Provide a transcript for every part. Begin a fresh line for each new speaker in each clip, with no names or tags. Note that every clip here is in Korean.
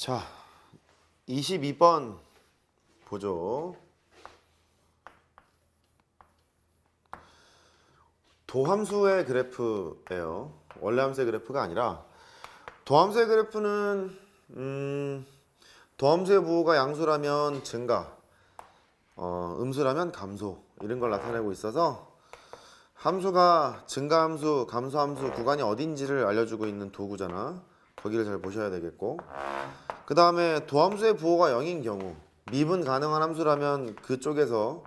자, 22번 보죠. 도함수의 그래프예요. 원래 함수의 그래프가 아니라 도함수의 그래프는 도함수의 부호가 양수라면 증가, 음수라면 감소 이런 걸 나타내고 있어서 함수가 증가함수, 감소함수 구간이 어딘지를 알려주고 있는 도구잖아. 거기를 잘 보셔야 되겠고, 그 다음에 도함수의 부호가 0인 경우 미분 가능한 함수라면 그쪽에서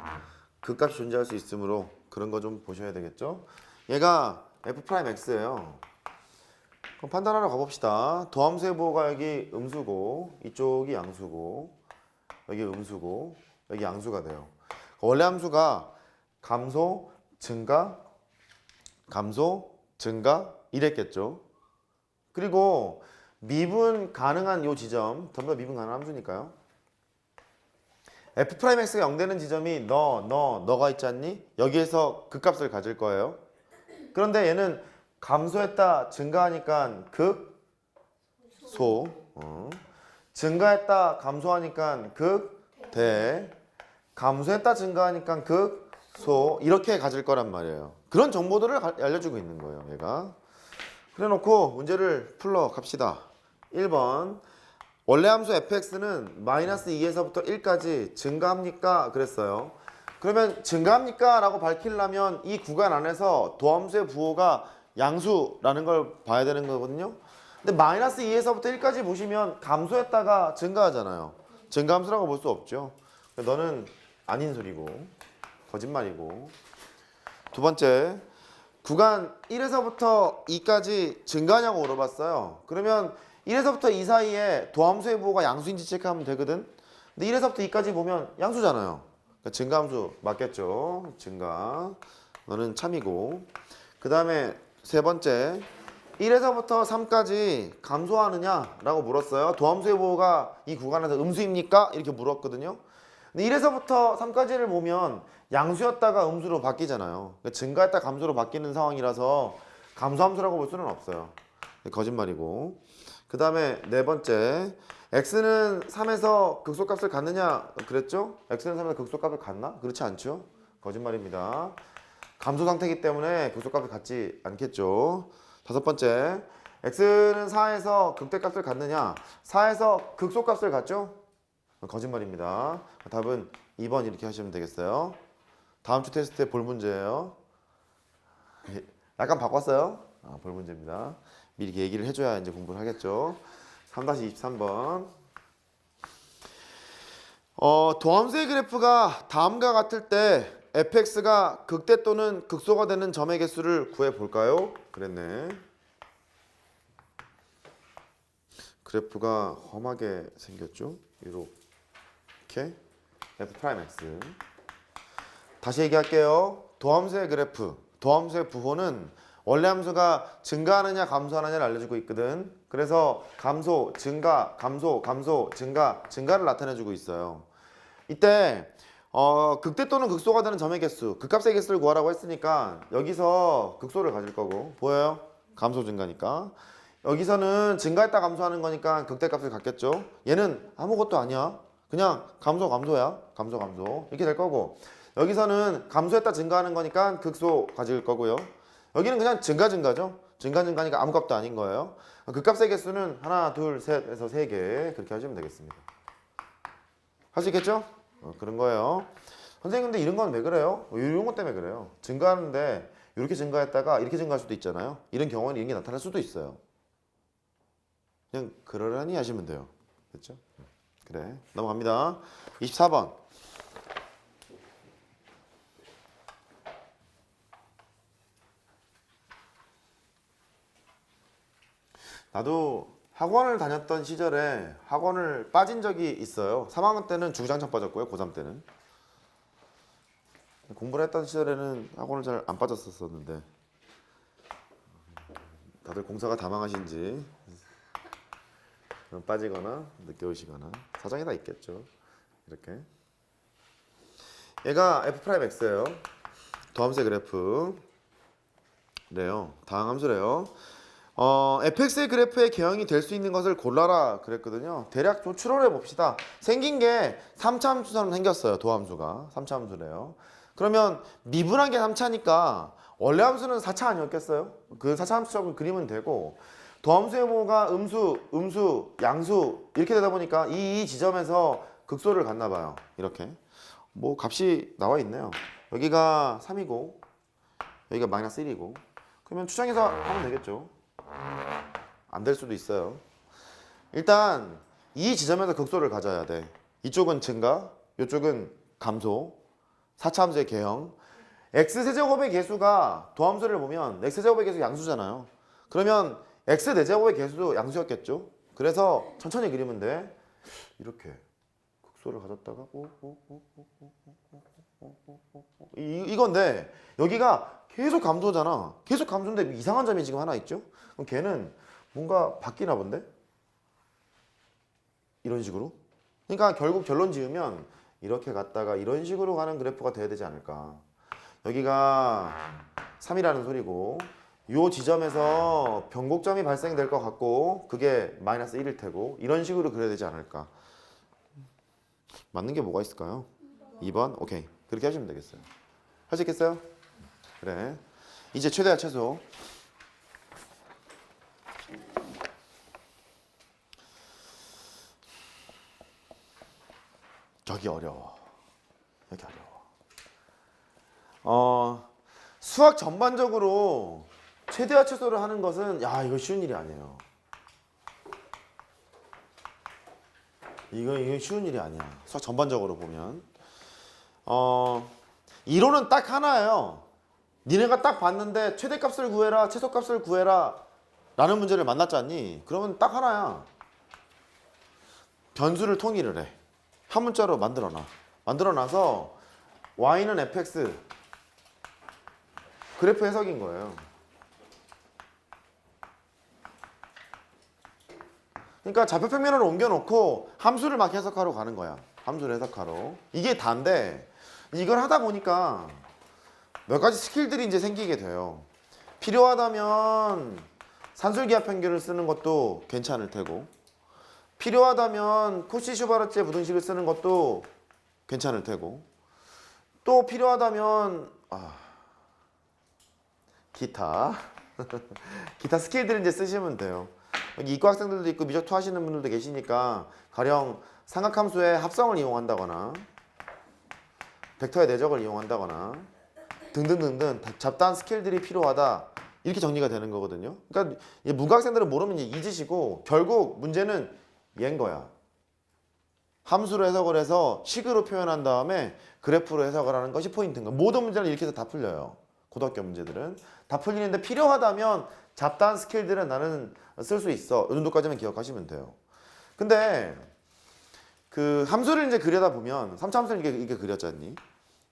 극값이 존재할 수 있으므로 그런 거 좀 보셔야 되겠죠. 얘가 f'x예요. 그럼 판단하러 가봅시다. 도함수의 부호가 여기 음수고 이쪽이 양수고 여기 음수고 여기 양수가 돼요. 원래 함수가 감소, 증가, 감소, 증가 이랬겠죠. 그리고 미분 가능한 요 지점, 전부 다 미분 가능한 함수니까요. f'x가 0 되는 지점이 너가 있지 않니? 여기에서 극값을 가질 거예요. 그런데 얘는 감소했다 증가하니까 극소, 증가했다 감소하니까 극대, 감소했다 증가하니까 극소 이렇게 가질 거란 말이에요. 그런 정보들을 알려주고 있는 거예요, 얘가. 그래 놓고 문제를 풀러 갑시다. 1번 원래 함수 fx는 마이너스 2에서부터 1까지 증가합니까? 그랬어요. 그러면 증가합니까? 라고 밝히려면 이 구간 안에서 도함수의 부호가 양수라는 걸 봐야 되는 거거든요. 근데 마이너스 2에서부터 1까지 보시면 감소했다가 증가하잖아요. 증가함수라고 볼 수 없죠. 너는 아닌 소리고 거짓말이고. 두 번째, 구간 1에서부터 2까지 증가하냐고 물어봤어요. 그러면 1에서부터 2 사이에 도함수의 부호가 양수인지 체크하면 되거든. 근데 1에서부터 2까지 보면 양수잖아요. 그러니까 증가함수 맞겠죠. 증가. 너는 참이고. 그 다음에 세 번째, 1에서부터 3까지 감소하느냐라고 물었어요. 도함수의 부호가 이 구간에서 음수입니까? 이렇게 물었거든요. 근데 1에서부터 3까지를 보면 양수였다가 음수로 바뀌잖아요. 그러니까 증가했다 감소로 바뀌는 상황이라서 감소함수라고 볼 수는 없어요. 거짓말이고. 그 다음에 네 번째, x는 3에서 극소값을 갖느냐 그랬죠? x는 3에서 극소값을 갖나? 그렇지 않죠? 거짓말입니다. 감소 상태이기 때문에 극소값을 갖지 않겠죠. 다섯 번째, x는 4에서 극대값을 갖느냐? 4에서 극소값을 갖죠? 거짓말입니다. 답은 2번 이렇게 하시면 되겠어요. 다음 주 테스트에 볼 문제예요. 약간 바꿨어요. 볼 문제입니다. 미리 얘기를 해줘야 이제 공부를 하겠죠. 3-23번. 도함수의 그래프가 다음과 같을 때 fx가 극대 또는 극소가 되는 점의 개수를 구해 볼까요? 그랬네. 그래프가 험하게 생겼죠. 이렇게 f'x. 다시 얘기할게요. 도함수의 그래프, 도함수의 부호는 원래 함수가 증가하느냐 감소하느냐를 알려주고 있거든. 그래서 감소, 증가, 감소, 감소, 증가, 증가를 나타내주고 있어요. 이때 극대 또는 극소가 되는 점의 개수, 극값의 개수를 구하라고 했으니까 여기서 극소를 가질 거고, 보여요? 감소 증가니까. 여기서는 증가했다 감소하는 거니까 극대값을 갖겠죠. 얘는 아무것도 아니야. 그냥 감소 감소야. 감소 감소 이렇게 될 거고, 여기서는 감소했다 증가하는 거니까 극소 가질 거고요. 여기는 그냥 증가 증가죠. 증가 증가니까 아무 값도 아닌 거예요. 극값의 개수는 하나, 둘, 셋에서 3개 그렇게 하시면 되겠습니다. 할 수 있겠죠? 그런 거예요. 선생님 근데 이런 건 왜 그래요? 이런 것 때문에 그래요. 증가하는데 이렇게 증가했다가 이렇게 증가할 수도 있잖아요. 이런 경우에는 이런 게 나타날 수도 있어요. 그냥 그러려니 하시면 돼요. 됐죠? 그래, 넘어갑니다. 24번. 나도 학원을 다녔던 시절에 학원을 빠진 적이 있어요. 3학년 때는 주구장창 빠졌고요. 고3 때는. 공부를 했던 시절에는 학원을 잘 안 빠졌었는데 다들 공사가 다망하신지 빠지거나 늦게 오시거나 사정이 다 있겠죠. 이렇게. 얘가 f'x예요. 도함수의 그래프. 래요. 다항함수래요. fx의 그래프의 개형이 될 수 있는 것을 골라라 그랬거든요. 대략 좀 추론해 봅시다. 생긴 게 3차 함수처럼 생겼어요. 도함수가 3차 함수래요. 그러면 미분한 게 3차니까 원래 함수는 4차 아니었겠어요? 그 4차 함수처럼 그리면 되고 도함수의 뭐가 음수, 양수 이렇게 되다 보니까 이 지점에서 극소를 갖나 봐요. 이렇게 뭐 값이 나와 있네요. 여기가 3이고 여기가 마이너스 1이고 그러면 추정해서 하면 되겠죠. 안 될 수도 있어요. 일단 이 지점에서 극소를 가져야 돼. 이쪽은 증가, 이쪽은 감소. 4차 함수의 개형. x세제곱의 개수가 도함수를 보면 x세제곱의 개수 양수잖아요. 그러면 x4제곱의 개수도 양수였겠죠. 그래서 천천히 그리면 돼. 이렇게 극소를 가졌다가 이건데 여기가 계속 감소잖아. 계속 감소인데 이상한 점이 지금 하나 있죠. 그럼 걔는 뭔가 바뀌나 본데? 이런 식으로. 그러니까 결국 결론 지으면 이렇게 갔다가 이런 식으로 가는 그래프가 돼야 되지 않을까. 여기가 3이라는 소리고 이 지점에서 변곡점이 발생될 것 같고 그게 마이너스 1일 테고 이런 식으로 그려야 되지 않을까. 맞는 게 뭐가 있을까요? 2번? 오케이. 그렇게 하시면 되겠어요. 할 수 있겠어요? 그래. 이제 최대와 최소. 여기 어려워. 여기 어려워. 수학 전반적으로 최대와 최소를 하는 것은 이거 쉬운 일이 아니에요. 이거 쉬운 일이 아니야. 수학 전반적으로 보면. 이론은 딱 하나예요. 니네가 딱 봤는데 최대값을 구해라, 최소값을 구해라 라는 문제를 만났지 않니? 그러면 딱 하나야. 변수를 통일을 해. 한 문자로 만들어놔. 만들어놔서 y는 fx 그래프 해석인 거예요. 그러니까 좌표 평면을 옮겨놓고 함수를 막 해석하러 가는 거야. 함수를 해석하러. 이게 다인데 이걸 하다 보니까 몇 가지 스킬들이 이제 생기게 돼요. 필요하다면 산술기하 평균을 쓰는 것도 괜찮을 테고 필요하다면 코시-슈바르트의 부등식을 쓰는 것도 괜찮을 테고 또 필요하다면 기타 기타 스킬들을 이제 쓰시면 돼요. 여기 이과 학생들도 있고 미적투 하시는 분들도 계시니까 가령 삼각함수의 합성을 이용한다거나 벡터의 내적을 이용한다거나 등등등등 잡다한 스킬들이 필요하다 이렇게 정리가 되는 거거든요. 그러니까 문과학생들은 모르면 이제 잊으시고 결국 문제는 얘인 거야. 함수로 해석을 해서 식으로 표현한 다음에 그래프로 해석을 하는 것이 포인트인 거야. 모든 문제는 이렇게 해서 다 풀려요. 고등학교 문제들은 다 풀리는데 필요하다면 잡다한 스킬들은 나는 쓸 수 있어. 이 정도까지만 기억하시면 돼요. 근데 그 함수를 이제 그려다 보면 3차 함수를 이렇게 그렸잖니.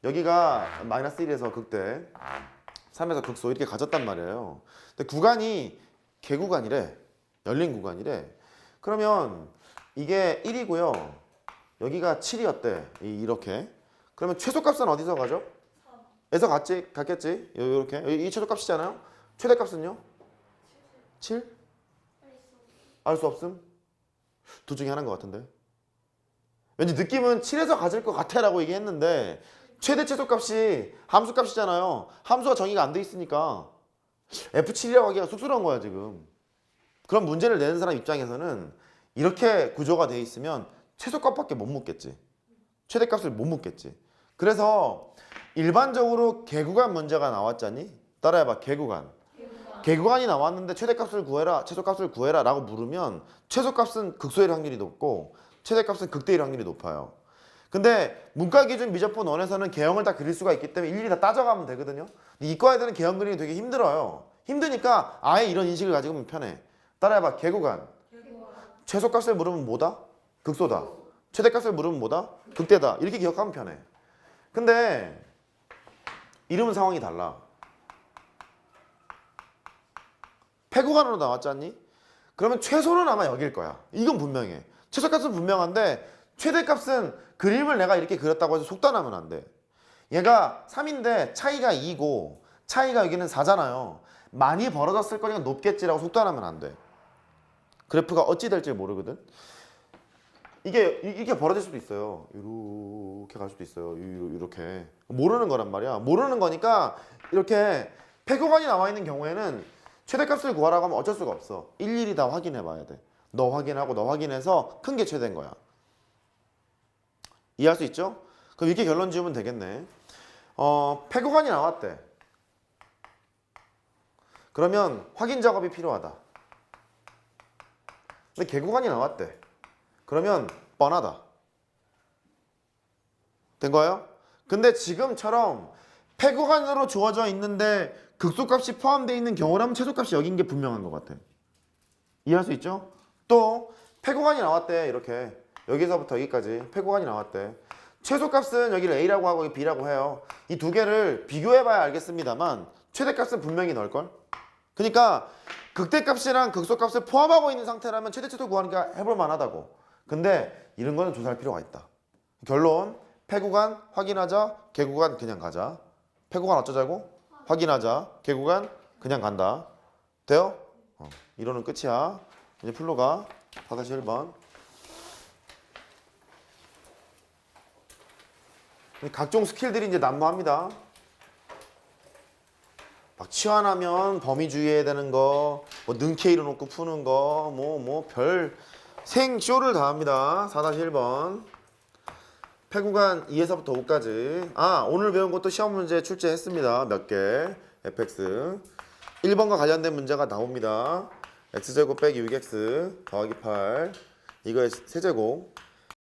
여기가 마이너스 1에서 극대 3에서 극소 이렇게 가졌단 말이에요. 근데 구간이 개구간이래. 열린 구간이래. 그러면 이게 1이고요. 여기가 7이었대. 이렇게. 그러면 최소값은 어디서 가죠? 에서 갔겠지? 이렇게. 이 최소값이잖아요. 최대값은요? 7? 알 수 없음? 둘 중에 하나인 것 같은데. 왠지 느낌은 7에서 가질 것 같아 라고 얘기했는데 최대 최소값이 함수값이잖아요. 함수가 정의가 안 돼 있으니까 F7이라고 하기가 쑥스러운 거야 지금. 그럼 문제를 내는 사람 입장에서는 이렇게 구조가 돼 있으면 최소값밖에 못 묻겠지. 최대값을 못 묻겠지. 그래서 일반적으로 개구간 문제가 나왔잖니? 따라해봐. 개구간. 개구간이 나왔는데 최대값을 구해라, 최소값을 구해라 라고 물으면 최소값은 극소일 확률이 높고 최대값은 극대일 확률이 높아요. 근데 문과기준 미적분 1에서는 개형을 다 그릴 수가 있기 때문에 일일이 다 따져가면 되거든요. 근데 이과 애들은 개형 그리기 되게 힘들어요. 힘드니까 아예 이런 인식을 가지고 있으면 편해. 따라해봐. 개구간. 최소값을 물으면 뭐다? 극소다. 최대값을 물으면 뭐다? 극대다. 이렇게 기억하면 편해. 근데 이름은 상황이 달라. 폐구간으로 나왔지 않니? 그러면 최소는 아마 여길 거야. 이건 분명해. 최소값은 분명한데 최대값은 그림을 내가 이렇게 그렸다고 해서 속단하면 안 돼. 얘가 3인데 차이가 2고 차이가 여기는 4잖아요. 많이 벌어졌을 거니까 높겠지라고 속단하면 안 돼. 그래프가 어찌 될지 모르거든. 이게 벌어질 수도 있어요. 이렇게 갈 수도 있어요. 이렇게 모르는 거란 말이야. 모르는 거니까 이렇게 폐구간이 나와 있는 경우에는 최대값을 구하라고 하면 어쩔 수가 없어. 일일이 다 확인해 봐야 돼. 너 확인하고 너 확인해서 큰 게 최대인 거야. 이해할 수 있죠? 그럼 이렇게 결론 지으면 되겠네. 폐구간이 나왔대. 그러면 확인 작업이 필요하다. 근데 개구간이 나왔대. 그러면 뻔하다. 된 거예요? 근데 지금처럼 폐구간으로 주어져 있는데 극소값이 포함되어 있는 경우라면 최소값이 여기인 게 분명한 것 같아. 이해할 수 있죠? 또 폐구간이 나왔대. 이렇게 여기서부터 여기까지 폐구간이 나왔대. 최소값은 여기를 A라고 하고 여기 B라고 해요. 이 두 개를 비교해봐야 알겠습니다만 최대값은 분명히 넣을걸? 그러니까 극대값이랑 극소값을 포함하고 있는 상태라면 최대 최소 구하니까 해볼 만하다고. 근데 이런 거는 조사할 필요가 있다. 결론, 폐구간 확인하자, 개구간 그냥 가자. 폐구간 어쩌자고? 확인하자, 개구간 그냥 간다. 돼요? 이론은 끝이야. 이제 풀로가 4-1번. 각종 스킬들이 이제 난무합니다. 막 치환하면 범위 주의해야 되는 거, 뭐 능케이로 놓고 푸는 거, 별 생쇼를 다 합니다. 4-1번. 폐구간 2에서부터 5까지. 오늘 배운 것도 시험 문제 출제했습니다. 몇 개. fx. 1번과 관련된 문제가 나옵니다. x제곱 빼기 6x 더하기 8. 이거의 세제곱.